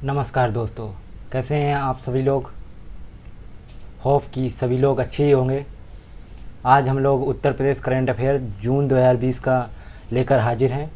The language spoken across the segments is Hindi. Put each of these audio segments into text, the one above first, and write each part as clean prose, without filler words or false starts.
नमस्कार दोस्तों, कैसे हैं आप सभी लोग। होप कि सभी लोग अच्छे ही होंगे। आज हम लोग उत्तर प्रदेश करंट अफेयर जून 2020 का लेकर हाजिर हैं,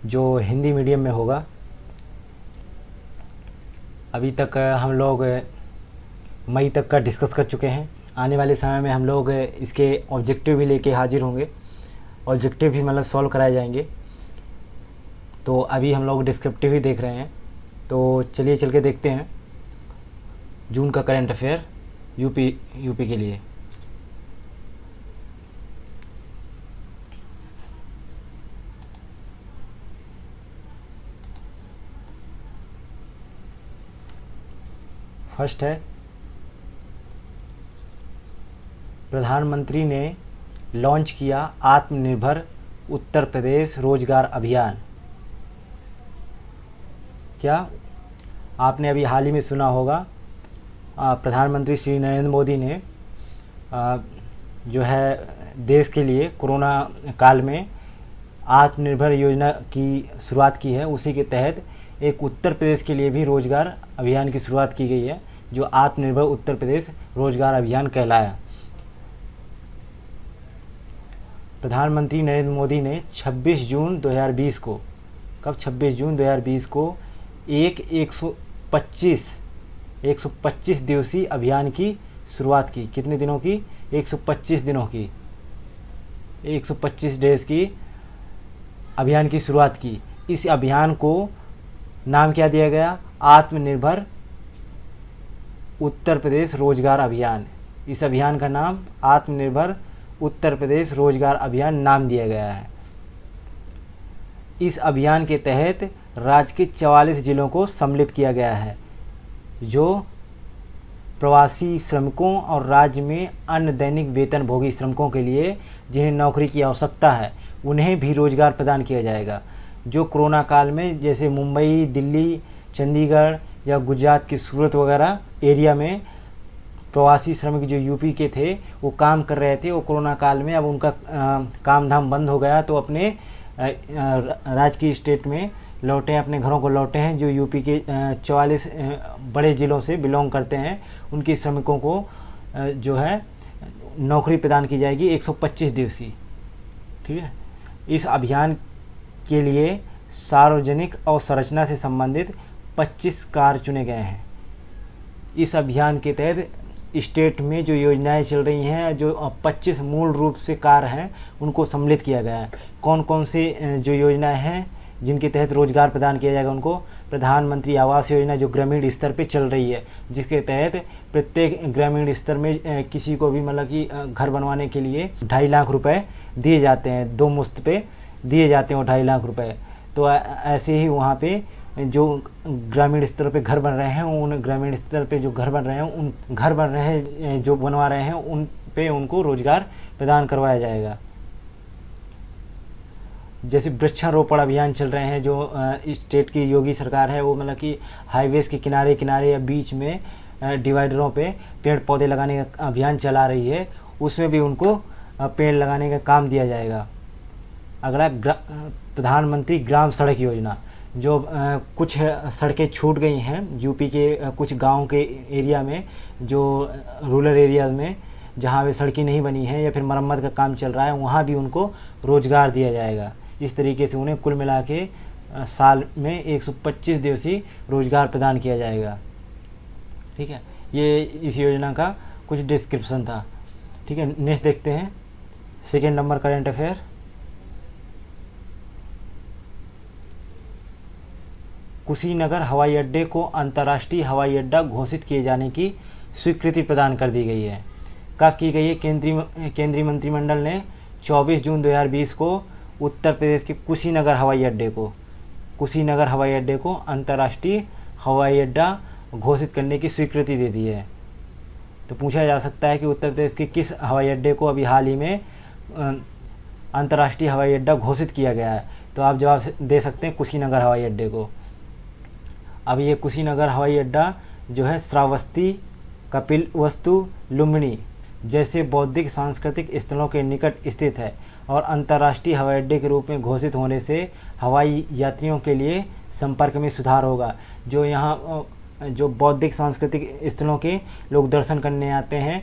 जो हिंदी मीडियम में होगा। अभी तक हम लोग मई तक का डिस्कस कर चुके हैं। आने वाले समय में हम लोग इसके ऑब्जेक्टिव भी लेके हाजिर होंगे। ऑब्जेक्टिव भी मतलब सॉल्व कराए जाएंगे। तो अभी हम लोग डिस्क्रिप्टिव ही देख रहे हैं। तो चलिए चल के देखते हैं जून का करंट अफेयर यूपी के लिए। फर्स्ट है, प्रधानमंत्री ने लॉन्च किया आत्मनिर्भर उत्तर प्रदेश रोजगार अभियान। क्या आपने अभी हाल ही में सुना होगा, प्रधानमंत्री श्री नरेंद्र मोदी ने जो है देश के लिए कोरोना काल में आत्मनिर्भर योजना की शुरुआत की है। उसी के तहत एक उत्तर प्रदेश के लिए भी रोजगार अभियान की शुरुआत की गई है, जो आत्मनिर्भर उत्तर प्रदेश रोजगार अभियान कहलाया। प्रधानमंत्री नरेंद्र मोदी ने 26 जून 2020 को, कब 26 जून 2020 को 125 दिवसीय अभियान की शुरुआत की। कितने दिनों की? 125 दिनों की, 125 डेज की अभियान की शुरुआत की। इस अभियान को नाम क्या दिया गया? आत्मनिर्भर उत्तर प्रदेश रोजगार अभियान। इस अभियान का नाम आत्मनिर्भर उत्तर प्रदेश रोजगार अभियान नाम दिया गया है। इस अभियान के तहत राज्य के 44 जिलों को सम्मिलित किया गया है, जो प्रवासी श्रमिकों और राज्य में अन्य दैनिक वेतनभोगी श्रमिकों के लिए जिन्हें नौकरी की आवश्यकता है, उन्हें भी रोजगार प्रदान किया जाएगा। जो कोरोना काल में जैसे मुंबई, दिल्ली, चंडीगढ़ या गुजरात की सूरत वगैरह एरिया में प्रवासी श्रमिक जो यूपी के थे वो काम कर रहे थे, वो कोरोना काल में अब उनका काम धाम बंद हो गया, तो अपने राज्य की स्टेट में लौटे हैं, अपने घरों को लौटे हैं। जो यूपी के 44 बड़े ज़िलों से बिलोंग करते हैं, उनके श्रमिकों को जो है नौकरी प्रदान की जाएगी 125 दिवसीय। ठीक है। इस अभियान के लिए सार्वजनिक अवसंरचना से संबंधित 25 कार्य चुने गए हैं। इस अभियान के तहत स्टेट में जो योजनाएं चल रही हैं, जो 25 मूल रूप से कार्य हैं, उनको सम्मिलित किया गया है। कौन कौन से जो योजनाएं हैं जिनके तहत रोजगार प्रदान किया जाएगा उनको? प्रधानमंत्री आवास योजना जो ग्रामीण स्तर पे चल रही है, जिसके तहत प्रत्येक ग्रामीण स्तर में किसी को भी मतलब कि घर बनवाने के लिए 2.5 लाख रुपए दिए जाते हैं, 2 मुश्त पे दिए जाते हैं 2.5 लाख रुपए। तो ऐसे ही वहाँ पे जो ग्रामीण स्तर पे घर बन रहे हैं, उन ग्रामीण स्तर पे जो घर बन रहे हैं, उन घर बन रहे जो बनवा रहे हैं, उन पे उनको रोजगार प्रदान करवाया जाएगा। जैसे वृक्षारोपण अभियान चल रहे हैं, जो स्टेट की योगी सरकार है, वो मतलब कि हाईवेज के किनारे किनारे या बीच में डिवाइडरों पे पेड़ पौधे लगाने का अभियान चला रही है, उसमें भी उनको पेड़ लगाने का काम दिया जाएगा। अगला प्रधानमंत्री ग्राम सड़क योजना, जो कुछ सड़कें छूट गई हैं यूपी के कुछ गांव के एरिया में, जो रूरल एरिया में जहां वे सड़कें नहीं बनी हैं या फिर मरम्मत का काम चल रहा है, वहां भी उनको रोजगार दिया जाएगा। इस तरीके से उन्हें कुल मिला के साल में 125 दिवसीय रोजगार प्रदान किया जाएगा। ठीक है, ये इस योजना का कुछ डिस्क्रिप्शन था। ठीक है, नेक्स्ट देखते हैं second number current affair. Kushinagar हवाई अड्डे को अंतर्राष्ट्रीय हवाई अड्डा घोषित किए जाने की स्वीकृति प्रदान कर दी गई है। कब की गई है? केंद्रीय मंत्रिमंडल ने 24 जून 2020 को उत्तर प्रदेश के कुशीनगर हवाई अड्डे को अंतर्राष्ट्रीय हवाई अड्डा घोषित करने की स्वीकृति दे दी है। तो पूछा जा सकता है कि उत्तर प्रदेश के किस हवाई अड्डे को अभी हाल ही में अंतर्राष्ट्रीय हवाई अड्डा घोषित किया गया है? तो आप जवाब दे सकते हैं कुशीनगर हवाई अड्डे को। अब ये कुशीनगर हवाई अड्डा जो है श्रावस्ती, कपिलवस्तु, लुम्बिनी जैसे बौद्धिक सांस्कृतिक स्थलों के निकट स्थित है और अंतर्राष्ट्रीय हवाई अड्डे के रूप में घोषित होने से हवाई यात्रियों के लिए संपर्क में सुधार होगा। जो यहाँ जो बौद्धिक सांस्कृतिक स्थलों के लोग दर्शन करने आते हैं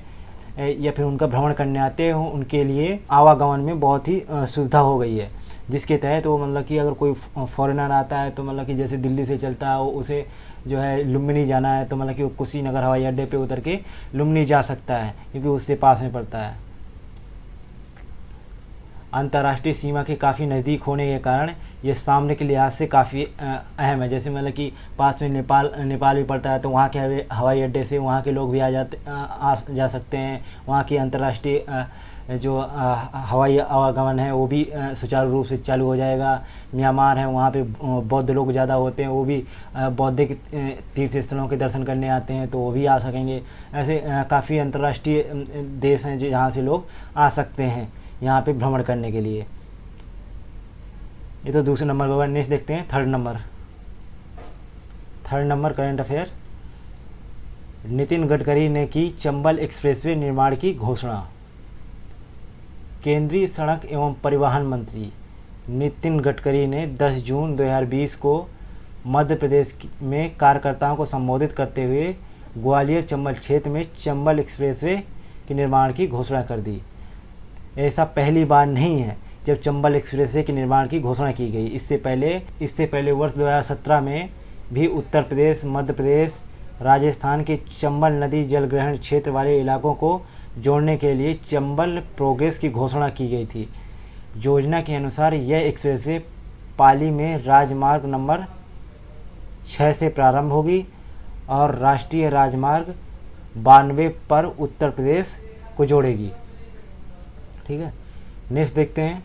या फिर उनका भ्रमण करने आते हैं, उनके लिए आवागमन में बहुत ही सुविधा हो गई है, जिसके तहत वो मतलब कि अगर कोई फॉरेनर आता है तो मतलब कि जैसे दिल्ली से चलता है उसे जो है लुम्बिनी जाना है तो मतलब कि वो कुशीनगर हवाई अड्डे पे उतर के लुम्बिनी जा सकता है, क्योंकि उससे पास में पड़ता है। अंतर्राष्ट्रीय सीमा के काफ़ी नज़दीक होने के कारण ये सामने के लिहाज से काफ़ी अहम है। जैसे मतलब कि पास में नेपाल भी पड़ता है, तो वहाँ के हवाई अड्डे से वहाँ के लोग भी आ जा सकते हैं। वहाँ की अंतर्राष्ट्रीय जो हवाई आवागमन है वो भी सुचारू रूप से चालू हो जाएगा। म्यांमार है, वहाँ पे बौद्ध लोग ज़्यादा होते हैं, वो भी बौद्धिक तीर्थ स्थलों के दर्शन करने आते हैं, तो वो भी आ सकेंगे। ऐसे काफ़ी अंतर्राष्ट्रीय देश हैं जहाँ से लोग आ सकते हैं यहाँ पे भ्रमण करने के लिए। ये तो दूसरे नंबर होगा। नेक्स्ट देखते हैं third number current affair. Nitin Gadkari ने की चंबल एक्सप्रेसवे निर्माण की घोषणा। केंद्रीय सड़क एवं परिवहन मंत्री नितिन गडकरी ने 10 जून 2020 को मध्य प्रदेश में कार्यकर्ताओं को संबोधित करते हुए ग्वालियर चंबल क्षेत्र में चंबल एक्सप्रेसवे के निर्माण की घोषणा कर दी। ऐसा पहली बार नहीं है जब चंबल एक्सप्रेसवे के निर्माण की घोषणा की गई। इससे पहले वर्ष 2017 में भी उत्तर प्रदेश, मध्य प्रदेश, राजस्थान के चंबल नदी जलग्रहण क्षेत्र वाले इलाकों को जोड़ने के लिए चंबल प्रोग्रेस की घोषणा की गई थी। योजना के अनुसार यह एक्सप्रेसवे पाली में राजमार्ग नंबर 6 से प्रारंभ होगी और राष्ट्रीय राजमार्ग 92 पर उत्तर प्रदेश को जोड़ेगी। ठीक है, नेक्स्ट देखते हैं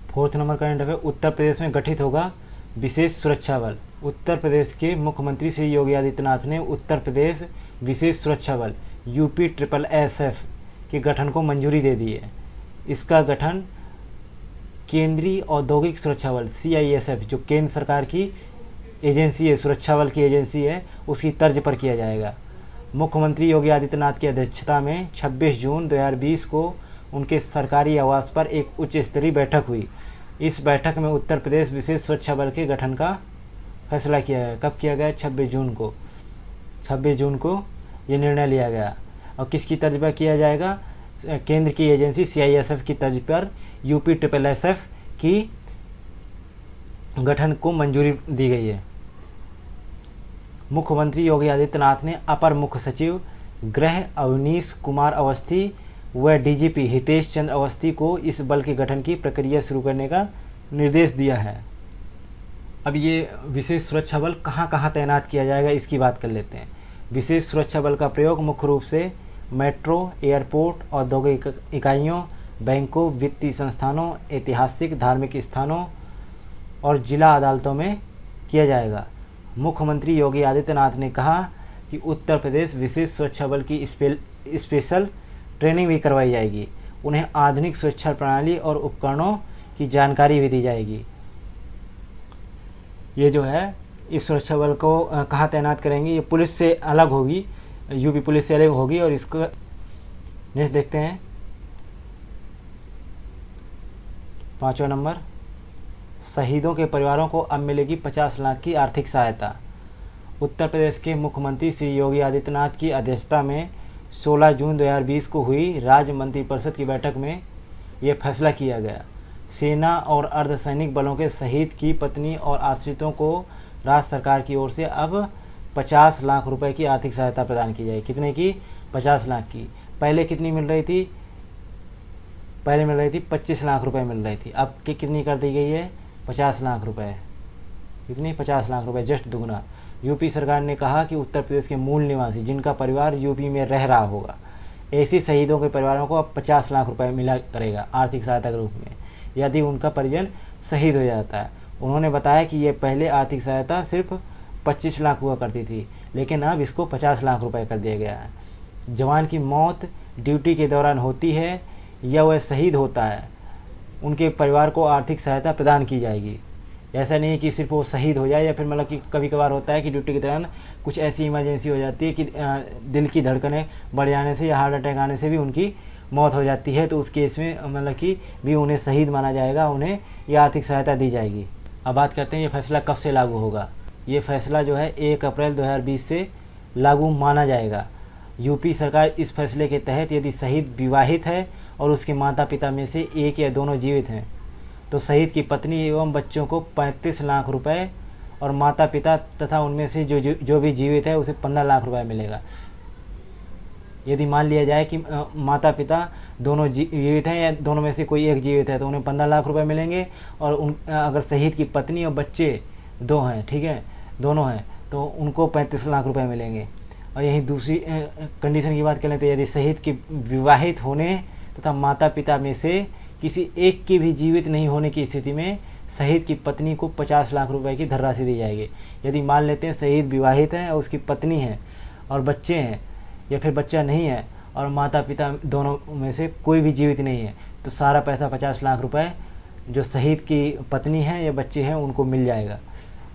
fourth number current affair. Uttar Pradesh में गठित होगा विशेष सुरक्षा बल। उत्तर प्रदेश के मुख्यमंत्री श्री योगी आदित्यनाथ ने उत्तर प्रदेश विशेष सुरक्षा बल UPSSF के गठन को मंजूरी दे दी है। इसका गठन केंद्रीय औद्योगिक सुरक्षा बल CISF, जो केंद्र सरकार की एजेंसी है, सुरक्षा बल की एजेंसी है, उसकी तर्ज पर किया जाएगा। मुख्यमंत्री योगी आदित्यनाथ की अध्यक्षता में 26 जून 2020 को उनके सरकारी आवास पर एक उच्च स्तरीय बैठक हुई। इस बैठक में उत्तर प्रदेश विशेष सुरक्षा बल के गठन का फैसला किया गया। कब किया गया? 26 जून को ये निर्णय लिया गया। और किसकी तर्ज पर किया जाएगा? केंद्र की एजेंसी CISF की तर्ज पर UPSSF की गठन को मंजूरी दी गई है। मुख्यमंत्री योगी आदित्यनाथ ने अपर मुख्य सचिव गृह अवनीश कुमार अवस्थी व DGP हितेश चंद्र अवस्थी को इस बल के गठन की प्रक्रिया शुरू करने का निर्देश दिया है। अब ये विशेष सुरक्षा बल कहाँ कहाँ तैनात किया जाएगा इसकी बात कर लेते हैं। विशेष सुरक्षा बल का प्रयोग मुख्य रूप से मेट्रो, एयरपोर्ट, औद्योगिक इकाइयों, बैंकों, वित्तीय संस्थानों, ऐतिहासिक धार्मिक स्थानों और जिला अदालतों में किया जाएगा। मुख्यमंत्री योगी आदित्यनाथ ने कहा कि उत्तर प्रदेश विशेष सुरक्षा बल की स्पेशल ट्रेनिंग भी करवाई जाएगी। उन्हें आधुनिक सुरक्षा प्रणाली और उपकरणों की जानकारी भी दी जाएगी। ये जो है इस सुरक्षा बल को कहाँ तैनात करेंगे? ये पुलिस से अलग होगी, यूपी पुलिस से अलग होगी। और इसको नेक्स्ट देखते हैं 5वां नंबर। शहीदों के परिवारों को अब मिलेगी 50 लाख की आर्थिक सहायता। उत्तर प्रदेश के मुख्यमंत्री श्री योगी आदित्यनाथ की अध्यक्षता में 16 जून 2020 को हुई राज्य मंत्रिपरिषद की बैठक में यह फैसला किया गया। सेना और अर्धसैनिक बलों के शहीद की पत्नी और आश्रितों को राज्य सरकार की ओर से अब 50 लाख रुपए की आर्थिक सहायता प्रदान की जाएगी। कितने की? 50 लाख की। पहले कितनी मिल रही थी? पहले मिल रही थी 25 लाख रुपए मिल रही थी। अब कितनी कर दी गई है? 50 लाख रुपए। कितनी? 50 लाख रुपए, जस्ट दुगना। यूपी सरकार ने कहा कि उत्तर प्रदेश के मूल निवासी जिनका परिवार यूपी में रह रहा होगा, ऐसी शहीदों के परिवारों को अब 50 लाख रुपए मिला करेगा आर्थिक सहायता के रूप में, यदि उनका परिजन शहीद हो जाता है। उन्होंने बताया कि ये पहले आर्थिक सहायता सिर्फ 25 लाख हुआ करती थी, लेकिन अब इसको 50 लाख रुपए कर दिया गया है। जवान की मौत ड्यूटी के दौरान होती है या वह शहीद होता है, उनके परिवार को आर्थिक सहायता प्रदान की जाएगी। ऐसा नहीं है कि सिर्फ वो शहीद हो जाए, या फिर मतलब कि कभी कभार होता है कि ड्यूटी के दौरान कुछ ऐसी इमरजेंसी हो जाती है कि दिल की धड़कनें बढ़ जाने से या हार्ट अटैक आने से भी उनकी मौत हो जाती है, तो उस केस में मतलब कि भी उन्हें शहीद माना जाएगा, उन्हें यह आर्थिक सहायता दी जाएगी। अब बात करते हैं ये फैसला कब से लागू होगा। ये फैसला जो है 1 अप्रैल 2020 से लागू माना जाएगा। यूपी सरकार इस फैसले के तहत यदि शहीद विवाहित है और उसके माता पिता में से एक या दोनों जीवित हैं तो शहीद की पत्नी एवं बच्चों को 35 लाख रुपए और माता पिता तथा उनमें से जो भी जीवित है उसे 15 लाख रुपए मिलेगा। यदि मान लिया जाए कि माता पिता दोनों जीवित हैं या दोनों में से कोई एक जीवित है तो उन्हें 15 लाख रुपए मिलेंगे, और अगर शहीद की पत्नी और बच्चे दो हैं, ठीक है, दोनों हैं, तो उनको 35 लाख रुपए मिलेंगे। और यही दूसरी कंडीशन की बात करें तो यदि शहीद के विवाहित होने तथा माता पिता में से किसी एक के भी जीवित नहीं होने की स्थिति में शहीद की पत्नी को 50 लाख रुपए की धनराशि दी जाएगी। यदि मान लेते हैं शहीद विवाहित हैं और उसकी पत्नी है और बच्चे हैं, या फिर बच्चा नहीं है और माता पिता दोनों में से कोई भी जीवित नहीं है, तो सारा पैसा 50 लाख रुपए जो शहीद की पत्नी है या बच्चे हैं उनको मिल जाएगा।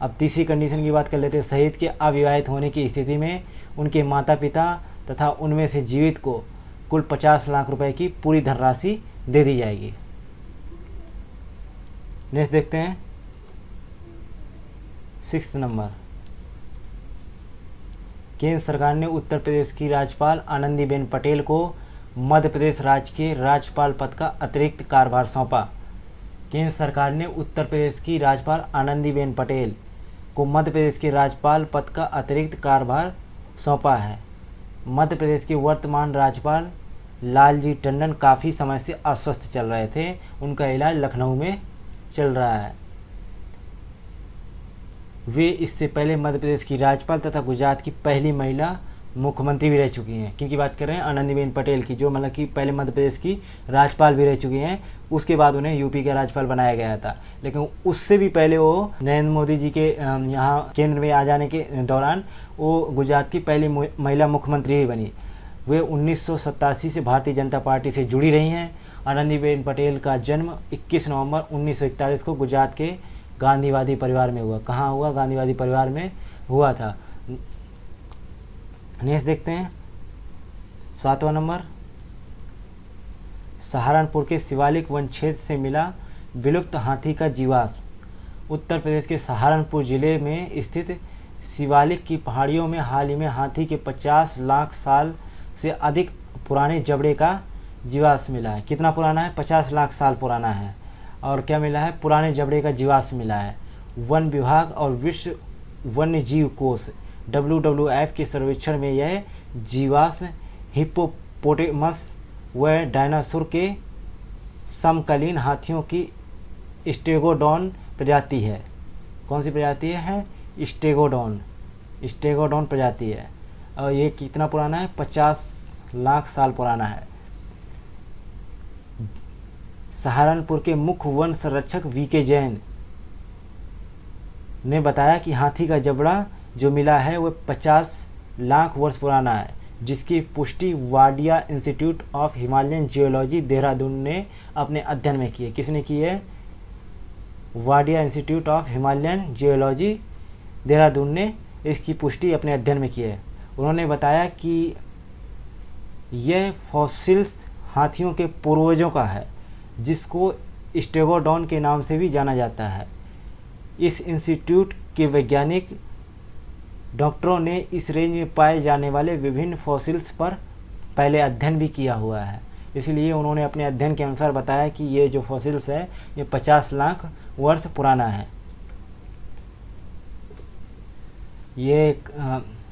अब तीसरी कंडीशन की बात कर लेते हैं। शहीद के अविवाहित होने की स्थिति में उनके माता पिता तथा उनमें से जीवित को कुल 50 लाख रुपए की पूरी धनराशि दे दी जाएगी। नेक्स्ट देखते हैं 6 नंबर। केंद्र सरकार ने उत्तर प्रदेश की राज्यपाल आनंदीबेन पटेल को मध्य प्रदेश राज्य के राज्यपाल पद का अतिरिक्त कार्यभार सौंपा। केंद्र सरकार ने उत्तर प्रदेश की राज्यपाल आनंदीबेन पटेल को मध्य प्रदेश के राज्यपाल पद का अतिरिक्त कार्यभार सौंपा है। मध्य प्रदेश के वर्तमान राज्यपाल लालजी टंडन काफ़ी समय से अस्वस्थ चल रहे थे। उनका इलाज लखनऊ में चल रहा है। वे इससे पहले मध्य प्रदेश की राज्यपाल तथा गुजरात की पहली महिला मुख्यमंत्री भी रह चुकी हैं। क्योंकि बात कर रहे हैं आनंदीबेन पटेल की, जो मतलब कि पहले मध्य प्रदेश की राज्यपाल भी रह चुकी हैं। उसके बाद उन्हें यूपी का राज्यपाल बनाया गया था, लेकिन उससे भी पहले वो नरेंद्र मोदी जी के यहाँ केंद्र में आ जाने के दौरान वो गुजरात की पहली महिला मुख्यमंत्री भी बनी। वे 1987 से भारतीय जनता पार्टी से जुड़ी रही हैं। आनंदीबेन पटेल का जन्म 21 नवंबर 1941 को गुजरात के गांधीवादी परिवार में हुआ। कहाँ हुआ? गांधीवादी परिवार में हुआ था। नेक्स्ट देखते हैं 7वां नंबर। सहारनपुर के शिवालिक वन क्षेत्र से मिला विलुप्त हाथी का जीवाश्म। उत्तर प्रदेश के सहारनपुर जिले में स्थित शिवालिक की पहाड़ियों में हाल ही में हाथी के 50 लाख साल से अधिक पुराने जबड़े का जीवाश्म मिला है। कितना पुराना है? 50 लाख साल पुराना है। और क्या मिला है? पुराने जबड़े का जीवाश्म मिला है। वन विभाग और विश्व वन्य जीव कोष WWF के सर्वेक्षण में यह जीवाश्म हिप्पोपोटेमस व डायनासोर के समकालीन हाथियों की स्टेगोडॉन प्रजाति है। कौन सी प्रजाति है? स्टेगोडॉन प्रजाति है। और ये कितना पुराना है? 50 लाख साल पुराना है। सहारनपुर के मुख्य वन संरक्षक VK जैन ने बताया कि हाथी का जबड़ा जो मिला है वह 50 लाख वर्ष पुराना है, जिसकी पुष्टि Wadia institute of Himalayan geology Dehradun ने अपने अध्ययन में की है। किसने की है? Wadia institute of Himalayan geology Dehradun ने इसकी पुष्टि अपने अध्ययन में की है। उन्होंने बताया कि यह फॉसिल्स हाथियों के पूर्वजों का है, जिसको स्टेगोडॉन के नाम से भी जाना जाता है। इस इंस्टीट्यूट के वैज्ञानिक डॉक्टरों ने इस रेंज में पाए जाने वाले विभिन्न फॉसिल्स पर पहले अध्ययन भी किया हुआ है। इसलिए उन्होंने अपने अध्ययन के अनुसार बताया कि ये जो फॉसिल्स है ये 50 लाख वर्ष पुराना है। ये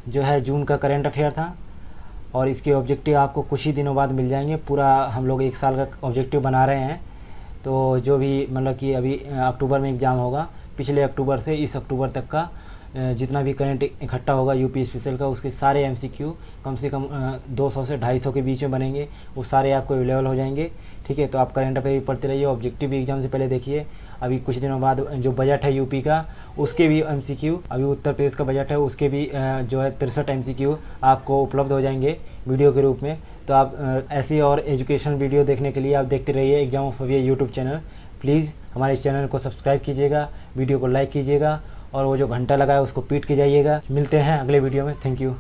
जो है जून का करंट अफेयर था और इसके ऑब्जेक्टिव आपको कुछ ही दिनों बाद मिल जाएंगे। पूरा हम लोग 1 साल का ऑब्जेक्टिव बना रहे हैं। तो जो भी मतलब कि अभी अक्टूबर में एग्ज़ाम होगा, पिछले अक्टूबर से इस अक्टूबर तक का जितना भी करंट इकट्ठा होगा यूपी स्पेशल का, उसके सारे MCQ कम से कम 200 से 250 के बीच में बनेंगे। वो सारे आपको अवेलेबल हो जाएंगे। ठीक है, तो आप करंट अफेयर भी पढ़ते रहिए, ऑब्जेक्टिव भी एग्जाम से पहले देखिए। अभी कुछ दिनों बाद जो बजट है यूपी का उसके भी MCQ, अभी उत्तर प्रदेश का बजट है उसके भी जो है 63 MCQ आपको उपलब्ध हो जाएंगे वीडियो के रूप में। तो आप ऐसी और एजुकेशन वीडियो देखने के लिए आप देखते रहिए exam of affair YouTube channel. Please हमारे चैनल को सब्सक्राइब कीजिएगा, वीडियो को लाइक कीजिएगा और वो जो घंटा लगा है उसको पीट के जाइएगा। मिलते हैं अगले वीडियो में। Thank you.